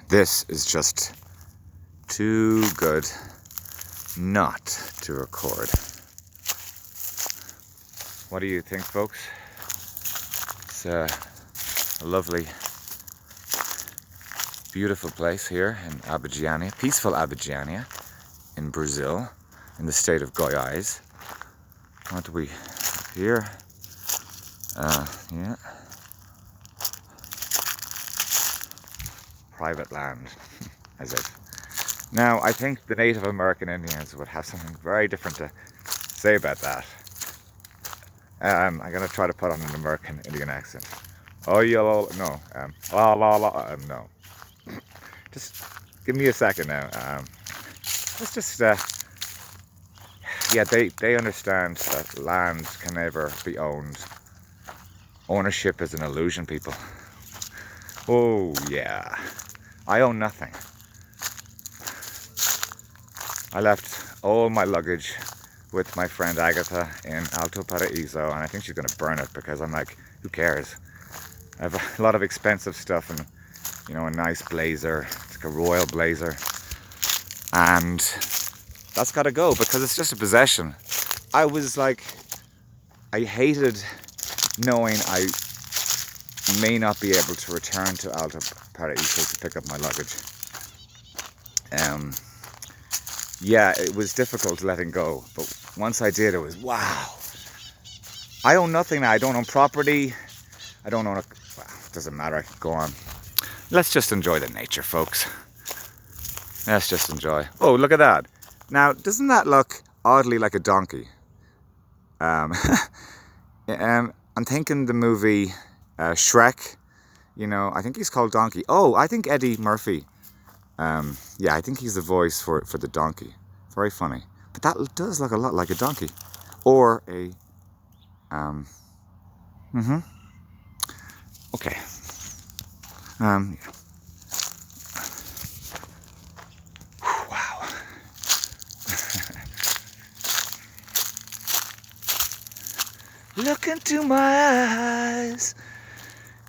This is just too good not to record. What do you think, folks? It's a lovely, beautiful place here in Abadiânia, peaceful Abadiânia in Brazil, in the state of Goiás. What do we have here? Yeah. Private land, as if. Now, I think the Native American Indians would have something very different to say about that. I'm gonna try to put on an American Indian accent. Oh, yellow, no. La la la, no. Just give me a second now. Let's just, yeah, they understand that land can never be owned. Ownership is an illusion, people. Oh, yeah. I own nothing. I left all my luggage with my friend Agatha in Alto Paraíso, and I think she's going to burn it because I'm like, who cares? I have a lot of expensive stuff and, you know, a nice blazer. It's like a royal blazer. And that's got to go because it's just a possession. I was like, I hated knowing I may not be able to return to Alto Paraíso to pick up my luggage. Yeah, it was difficult letting go, but once I did, it was wow. I own nothing now. I don't own property. I don't own a... Well, it doesn't matter. Go on. Let's just enjoy the nature, folks. Let's just enjoy. Oh, look at that. Now, doesn't that look oddly like a donkey? I'm thinking the movie Shrek. You know, I think he's called Donkey. Oh, I think Eddie Murphy. Yeah, I think he's the voice for the donkey. Very funny. But that does look a lot like a donkey. Or a... Okay. Yeah. Wow. Look into my eyes.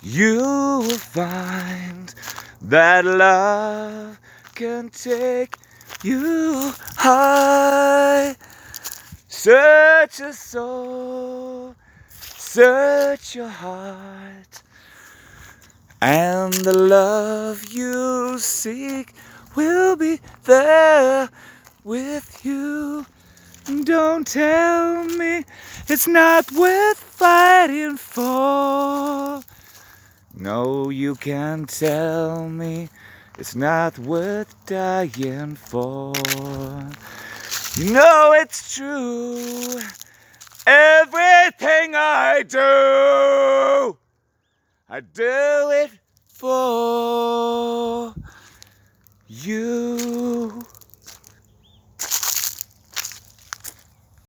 You will find that love can take you high. Search your soul, search your heart, and the love you seek will be there with you. Don't tell me it's not worth fighting for. No, you can't tell me it's not worth dying for. You know it's true. Everything I do it for you.